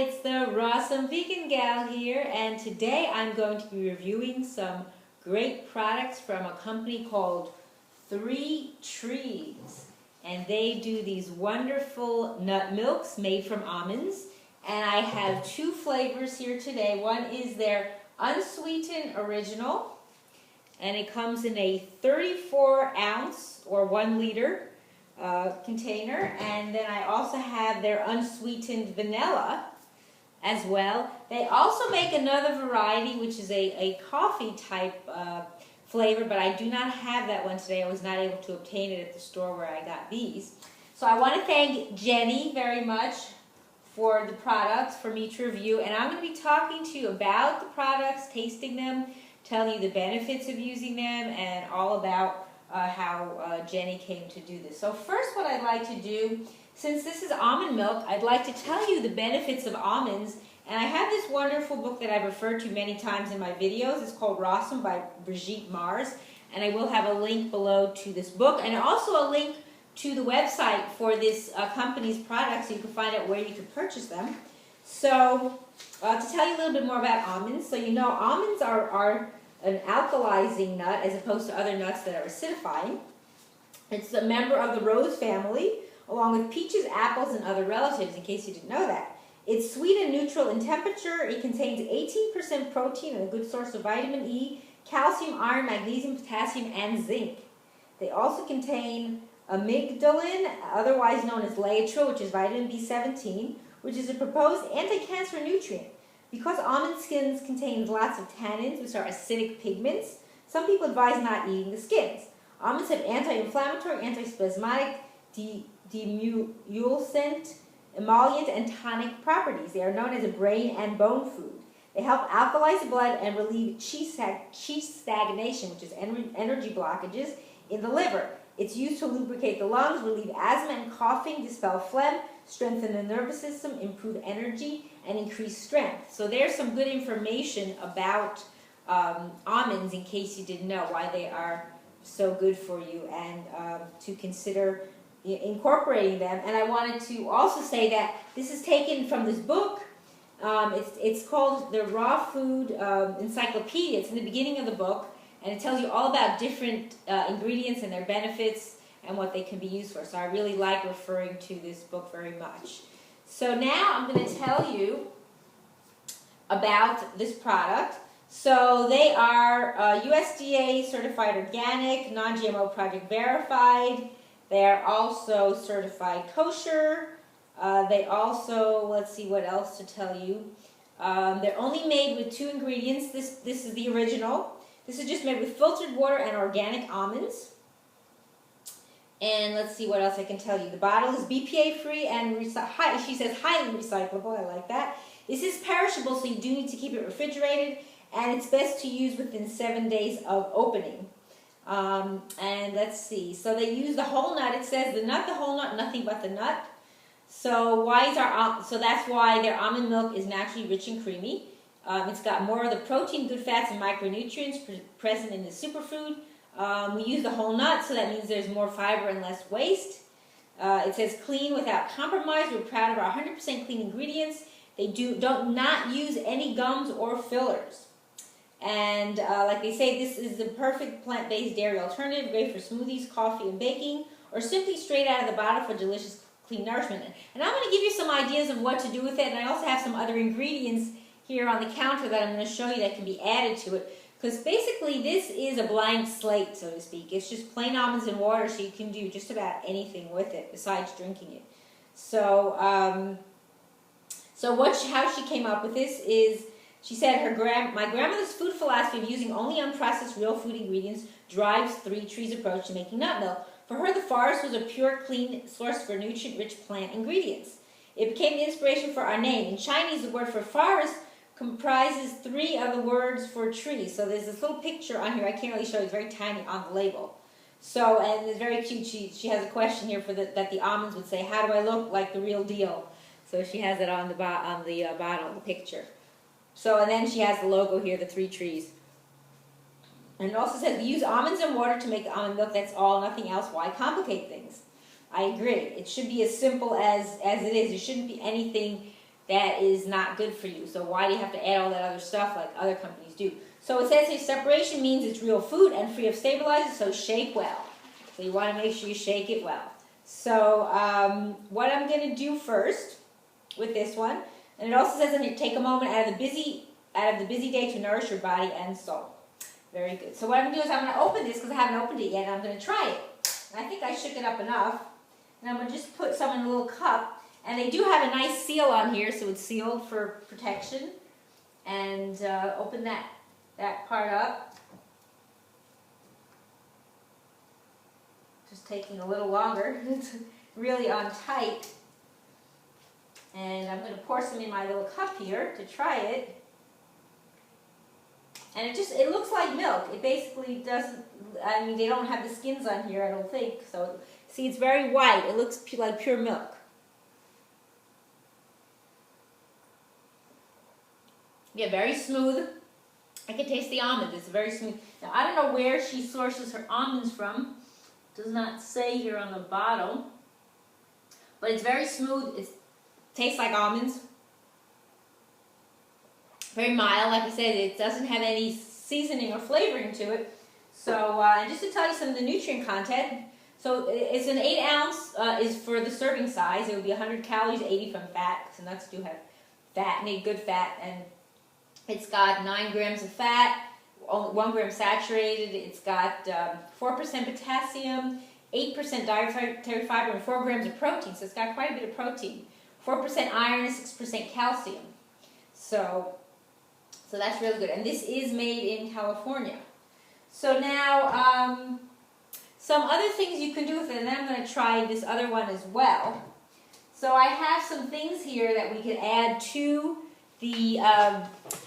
it's the Rawsome Vegan Gal here, and today I'm going to be reviewing some great products from a company called 3 Trees. And they do these wonderful nut milks made from almonds. And I have 2 flavors here today. One is their unsweetened original, and it comes in a 34 ounce or 1 liter container, and then I also have their unsweetened vanilla as well. They also make another variety, which is a coffee type flavor, but I do not have that one today. I was not able to obtain it at the store where I got these. So I want to thank Jenny very much for the products for me to review, and I'm going to be talking to you about the products, tasting them, telling you the benefits of using them, and all about how Jenny came to do this. So first, what I'd like to do, since this is almond milk, I'd like to tell you the benefits of almonds. And I have this wonderful book that I've referred to many times in my videos. It's called Rawsome by Brigitte, and I will have a link below to this book, and also a link to the website for this company's products, so you can find out where you can purchase them. So to tell you a little bit more about almonds, so you know almonds are an alkalizing nut as opposed to other nuts that are acidifying. It's a member of the rose family, along with peaches, apples, and other relatives, in case you didn't know that. It's sweet and neutral in temperature. It contains 18% protein and a good source of vitamin E, calcium, iron, magnesium, potassium, and zinc. They also contain amygdalin, otherwise known as Laetrile, which is vitamin B17, which is a proposed anti-cancer nutrient. Because almond skins contain lots of tannins, which are acidic pigments, some people advise not eating the skins. Almonds have anti-inflammatory, antispasmodic, demulcent, emollient, and tonic properties. They are known as a brain and bone food. They help alkalize the blood and relieve chi stagnation, which is energy blockages in the liver. It's used to lubricate the lungs, relieve asthma and coughing, dispel phlegm, strengthen the nervous system, improve energy, and increase strength. So there's some good information about almonds, in case you didn't know why they are so good for you, and to consider incorporating them. And I wanted to also say that this is taken from this book. It's called the Raw Food Encyclopedia. It's in the beginning of the book, and it tells you all about different ingredients and their benefits and what they can be used for. So I really like referring to this book very much. So now I'm going to tell you about this product. So they are USDA certified organic, non-GMO project verified. They are also certified kosher. They also, let's see what else to tell you. They're only made with 2 ingredients. This is the original. This is just made with filtered water and organic almonds. And let's see what else I can tell you. The bottle is BPA free and she says highly recyclable. I like that. This is perishable, so you do need to keep it refrigerated, and it's best to use within 7 days of opening. And let's see. So they use the whole nut. It says the nut, the whole nut, nothing but the nut. So that's why their almond milk is naturally rich and creamy. It's got more of the protein, good fats, and micronutrients present in the superfood. We use the whole nut, so that means there's more fiber and less waste. It says clean without compromise. We're proud of our 100% clean ingredients. They don't use any gums or fillers. And like they say, this is the perfect plant-based dairy alternative, great for smoothies, coffee, and baking, or simply straight out of the bottle for delicious, clean nourishment. And I'm going to give you some ideas of what to do with it, and I also have some other ingredients here on the counter that I'm going to show you that can be added to it. Because basically this is a blank slate, so to speak. It's just plain almonds and water, so you can do just about anything with it besides drinking it. So, how she came up with this is, she said my grandmother's food philosophy of using only unprocessed real food ingredients drives 3 Trees' approach to making nut milk. For her, the forest was a pure, clean source for nutrient-rich plant ingredients. It became the inspiration for our name. In Chinese, the word for forest comprises 3 of the words for tree. So there's this little picture on here. I can't really show you. It's very tiny on the label. So, and it's very cute. She has a question here that the almonds would say, how do I look like the real deal? So she has it on the bottom, the picture. So, and then she has the logo here, the 3 Trees. And it also says, we use almonds and water to make the almond milk. That's all, nothing else. Why complicate things? I agree. It should be as simple as it is. There shouldn't be anything that is not good for you. So why do you have to add all that other stuff like other companies do? So it says here separation means it's real food and free of stabilizers, so shake well. So you want to make sure you shake it well. So what I'm going to do first with this one, and it also says in here, take a moment out of the busy day to nourish your body and soul. Very good. So what I'm going to do is I'm going to open this because I haven't opened it yet, and I'm going to try it. And I think I shook it up enough. And I'm going to just put some in a little cup. And they do have a nice seal on here, so it's sealed for protection. And open that part up. Just taking a little longer. It's really on tight. And I'm going to pour some in my little cup here to try it. And it looks like milk. It basically doesn't, I mean, they don't have the skins on here, I don't think. So, see, it's very white. It looks like pure milk. Yeah, very smooth. I can taste the almond. It's very smooth. Now, I don't know where she sources her almonds from. It does not say here on the bottle. But it's very smooth. It tastes like almonds. Very mild. Like I said, it doesn't have any seasoning or flavoring to it. So, and just to tell you some of the nutrient content. So, it's an 8 ounce is for the serving size. It would be 100 calories, 80 from fat. So nuts do have fat, need good fat. And it's got 9 grams of fat, 1 gram saturated. It's got 4% potassium, 8% dietary fiber, and 4 grams of protein. So it's got quite a bit of protein. 4% iron and 6% calcium. So that's really good. And this is made in California. So now, some other things you can do with it, and then I'm going to try this other one as well. So I have some things here that we can add to the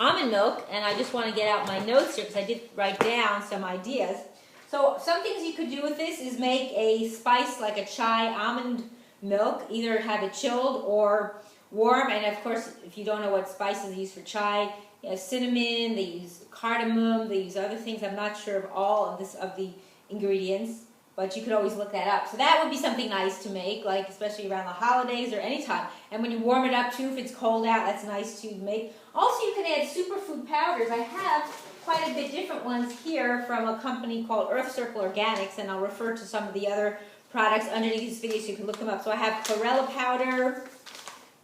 almond milk, and I just want to get out my notes here because I did write down some ideas. So some things you could do with this is make a spice like a chai almond milk, either have it chilled or warm, and of course if you don't know what spices they use for chai, you know, cinnamon, they use cardamom, they use other things. I'm not sure of all of the ingredients, but you could always look that up. So that would be something nice to make, like especially around the holidays or anytime. And when you warm it up too, if it's cold out, that's nice to make. Also, you can add superfood powders. I have quite a bit different ones here from a company called Earth Circle Organics, and I'll refer to some of the other products underneath this video so you can look them up. So I have chlorella powder.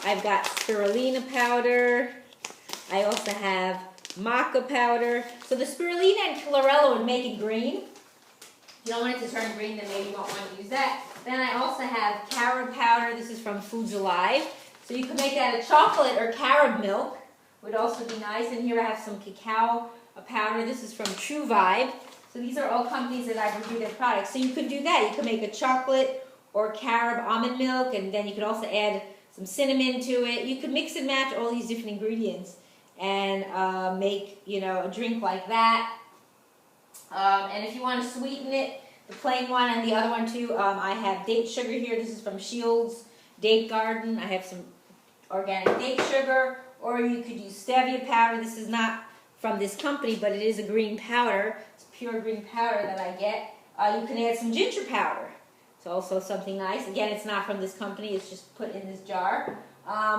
I've got spirulina powder. I also have maca powder. So the spirulina and chlorella would make it green. If you don't want it to turn green, then maybe you won't want to use that. Then I also have carob powder. This is from Foods Alive. So you can make that a chocolate or carob milk. Would also be nice. And here I have some cacao powder. This is from TruVibe. So these are all companies that I've reviewed their products. So you could do that. You could make a chocolate or carob almond milk, and then you could also add some cinnamon to it. You could mix and match all these different ingredients and make, you know, a drink like that. And if you want to sweeten it, the plain one and the other one too, I have date sugar here. This is from Shields Date Garden. I have some organic date sugar, or you could use stevia powder. This is not from this company, but it is a green powder. It's pure green powder that I get. You can add some ginger powder. It's also something nice. Again, it's not from this company. It's just put in this jar.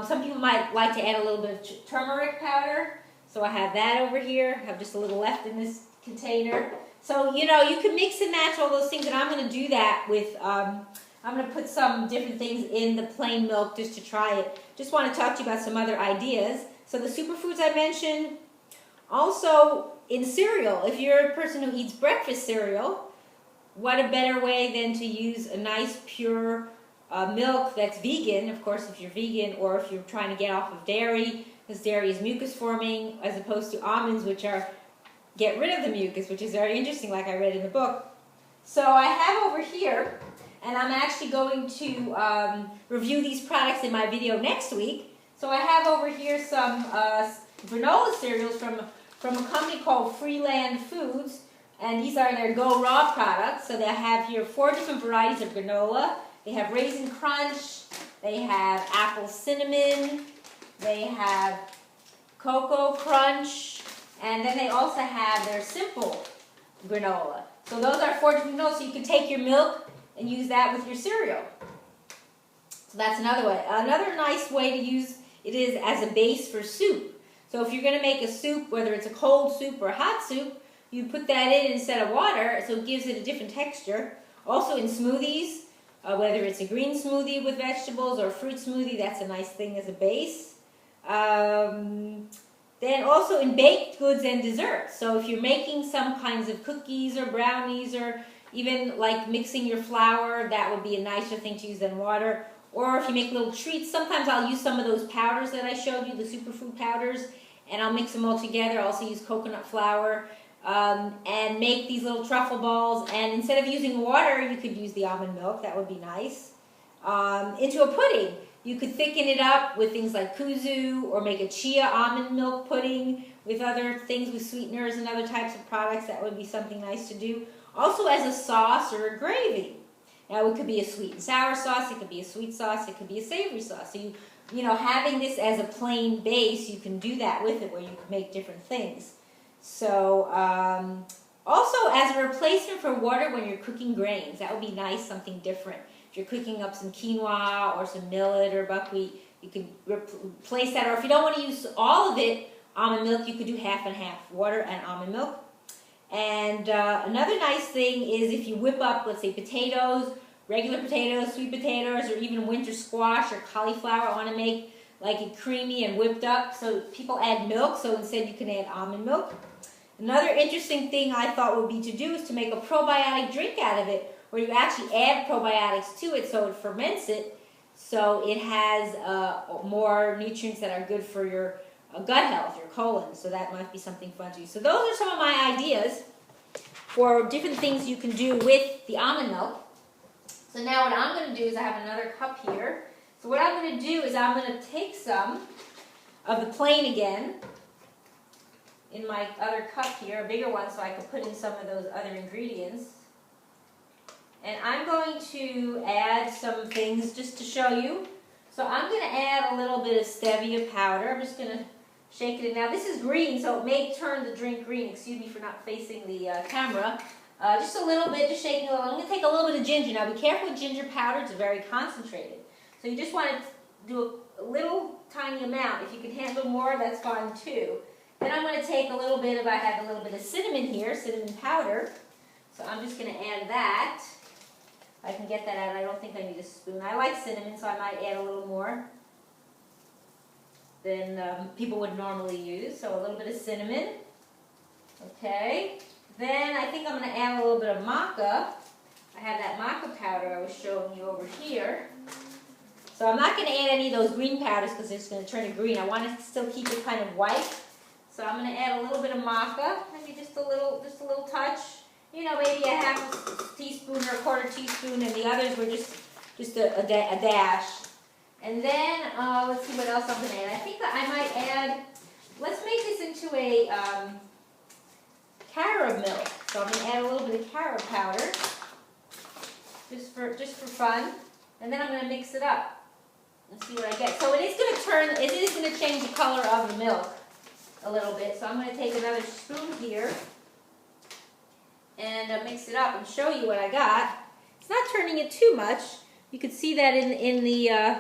Some people might like to add a little bit of turmeric powder. So I have that over here. I have just a little left in this container. So, you know, you can mix and match all those things, and I'm going to do that with, I'm going to put some different things in the plain milk just to try it. Just want to talk to you about some other ideas. So the superfoods I mentioned. Also, in cereal, if you're a person who eats breakfast cereal, what a better way than to use a nice pure milk that's vegan, of course, if you're vegan, or if you're trying to get off of dairy, because dairy is mucus forming, as opposed to almonds, which are get rid of the mucus, which is very interesting, like I read in the book. So I have over here, and I'm actually going to review these products in my video next week. So I have over here some granola cereals from a company called Freeland Foods, and these are their Go Raw products. So they have here 4 different varieties of granola. They have Raisin Crunch, they have Apple Cinnamon, they have Cocoa Crunch, and then they also have their Simple granola. So those are 4 different granolas, so you can take your milk and use that with your cereal. So that's another way. Another nice way to use it is as a base for soup. So if you're going to make a soup, whether it's a cold soup or a hot soup, you put that in instead of water, so it gives it a different texture. Also in smoothies, whether it's a green smoothie with vegetables or a fruit smoothie, that's a nice thing as a base. Then also in baked goods and desserts. So if you're making some kinds of cookies or brownies or even like mixing your flour, that would be a nicer thing to use than water. Or if you make little treats, sometimes I'll use some of those powders that I showed you, the superfood powders, and I'll mix them all together. I'll also use coconut flour and make these little truffle balls. And instead of using water, you could use the almond milk. That would be nice. Into a pudding. You could thicken it up with things like kuzu or make a chia almond milk pudding with other things with sweeteners and other types of products. That would be something nice to do. Also as a sauce or a gravy. Now it could be a sweet and sour sauce, it could be a sweet sauce, it could be a savory sauce. So you know, having this as a plain base, you can do that with it where you can make different things. So also as a replacement for water when you're cooking grains, that would be nice, something different. If you're cooking up some quinoa or some millet or buckwheat, you could replace that. Or if you don't want to use all of it, almond milk, you could do half and half, water and almond milk. And another nice thing is if you whip up, let's say, potatoes, regular potatoes, sweet potatoes, or even winter squash or cauliflower. I want to make like it creamy and whipped up. So people add milk, so instead you can add almond milk. Another interesting thing I thought would be to do is to make a probiotic drink out of it, where you actually add probiotics to it so it ferments it, so it has more nutrients that are good for your gut health, your colon. So that might be something fun to do. So those are some of my ideas for different things you can do with the almond milk. So now what I'm going to do is I have another cup here. So what I'm going to do is I'm going to take some of the plain again in my other cup here, a bigger one, so I can put in some of those other ingredients. And I'm going to add some things just to show you. So I'm going to add a little bit of stevia powder. I'm just going to shake it in. Now this is green, so it may turn the drink green. Excuse me for not facing the camera. Just a little bit, just shaking a little. I'm going to take a little bit of ginger. Now be careful with ginger powder, it's very concentrated. So you just want to do a little tiny amount. If you can handle more, that's fine too. Then I'm going to take a little bit of, I have a little bit of cinnamon here, cinnamon powder. So I'm just going to add that. I can get that out. I don't think I need a spoon. I like cinnamon, so I might add a little more than people would normally use. So a little bit of cinnamon. Okay. Then I think I'm going to add a little bit of maca. I have that maca powder I was showing you over here. So I'm not going to add any of those green powders because it's going to turn it green. I want to still keep it kind of white. So I'm going to add a little bit of maca, maybe just a little touch. You know, maybe a half a teaspoon or a quarter teaspoon, and the others were just a dash. And then, let's see what else I'm going to add. I think that I might add, let's make this into a carob milk. So I'm going to add a little bit of carob powder, just for fun. And then I'm going to mix it up and see what I get. So it is going to change the color of the milk a little bit. So I'm going to take another spoon here and mix it up and show you what I got. It's not turning it too much. You can see that in the,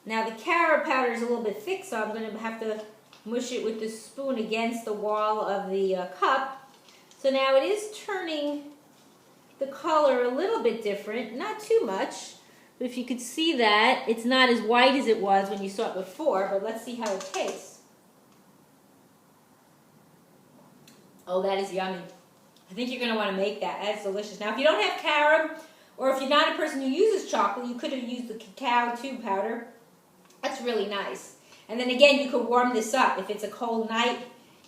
now the carob powder is a little bit thick, so I'm going to have to mush it with the spoon against the wall of the cup. So now it is turning the color a little bit different, not too much. But if you could see that, it's not as white as it was when you saw it before, but let's see how it tastes. Oh, that is yummy. I think you're going to want to make that. That's delicious. Now, if you don't have carob, or if you're not a person who uses chocolate, you could have used the cacao tube powder. That's really nice. And then again, you could warm this up if it's a cold night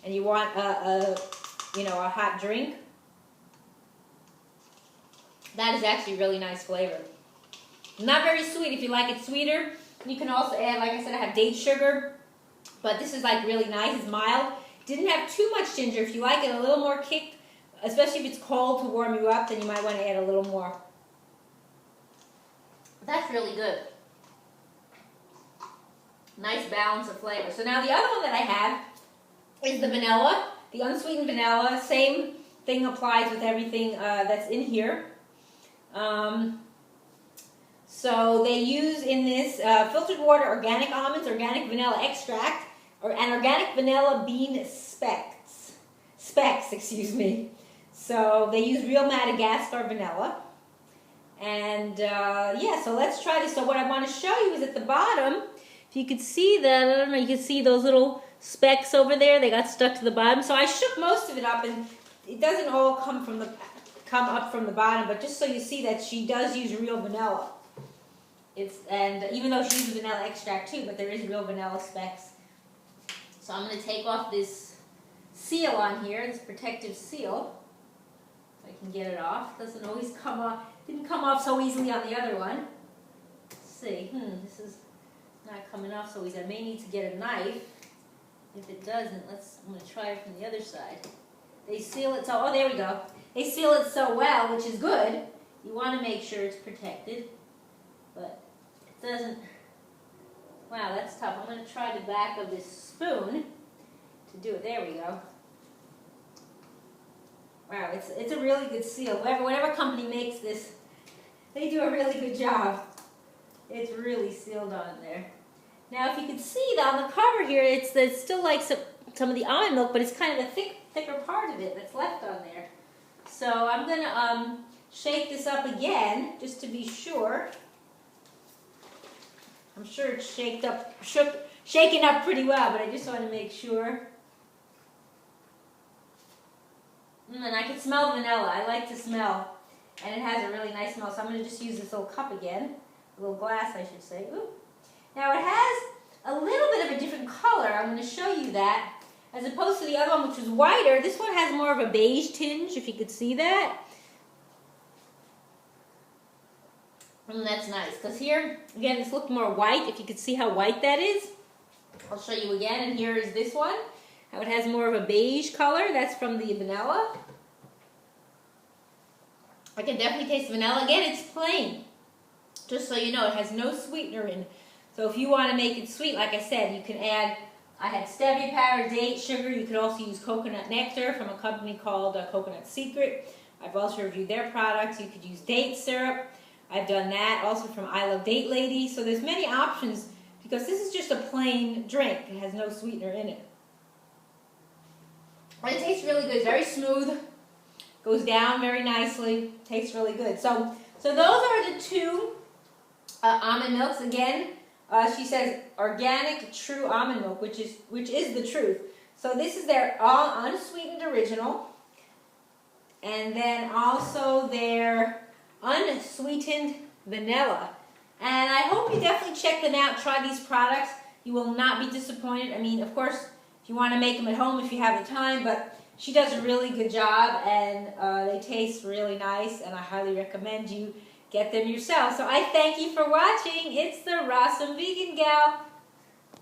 and you want a hot drink. That is actually really nice flavor. Not very sweet. If you like it sweeter, you can also add, like I said, I have date sugar, but this is like really nice. It's mild. Didn't have too much ginger. If you like it a little more kick, especially if it's cold to warm you up, then you might want to add a little more. That's really good. Nice balance of flavor. So now the other one that I have is the vanilla, the unsweetened vanilla. Same thing applies with everything that's in here. So they use in this filtered water, organic almonds, organic vanilla extract, and organic vanilla bean specks, excuse me. So they use real Madagascar vanilla. And yeah, so let's try this. So what I want to show you is at the bottom, if you could see that, I don't know, you can see those little specks over there, they got stuck to the bottom. So I shook most of it up, and it doesn't all come up from the bottom, but just so you see that she does use real vanilla. And even though she uses vanilla extract too, but there is real vanilla specks. So I'm going to take off this seal on here, this protective seal. If I can get it off. Doesn't always come off. Didn't come off so easily on the other one. Let's see. This is not coming off so easy. I may need to get a knife. If it doesn't, I'm going to try it from the other side. They seal it so, oh, there we go. They seal it so well, which is good. You want to make sure it's protected. But it doesn't. Wow, that's tough. I'm going to try the back of this spoon to do it. There we go. Wow, it's a really good seal. Whatever company makes this, they do a really good job. It's really sealed on there. Now, if you can see that on the cover here, it's still like some of the almond milk, but it's kind of a thicker part of it that's left on there. So I'm going to shake this up again, just to be sure. I'm sure it's shaken up pretty well, but I just want to make sure. And I can smell vanilla. I like to smell, and it has a really nice smell. So I'm going to just use this little cup again, a little glass, I should say. Ooh. Now it has a little bit of a different color. I'm going to show you that. As opposed to the other one, which was whiter, this one has more of a beige tinge, if you could see that. And that's nice, because here, again, this looked more white, if you could see how white that is. I'll show you again, and here is this one. How it has more of a beige color. That's from the vanilla. I can definitely taste the vanilla. Again, it's plain. Just so you know, it has no sweetener in. So if you want to make it sweet, like I said, you can add, I had stevia powder, date, sugar. You could also use coconut nectar from a company called Coconut Secret. I've also reviewed their products. You could use date syrup. I've done that also from I Love Date Lady. So there's many options because this is just a plain drink. It has no sweetener in it. But it tastes really good. It's very smooth. Goes down very nicely. Tastes really good. So those are the two almond milks. Again, she says organic true almond milk, which is the truth. So this is their all unsweetened original. And then also their unsweetened vanilla. And I hope you definitely check them out. Try these products. You will not be disappointed. I mean, of course, if you want to make them at home if you have the time, but she does a really good job, and they taste really nice, and I highly recommend you get them yourself. So I thank you for watching. It's the Rawsome Vegan Gal.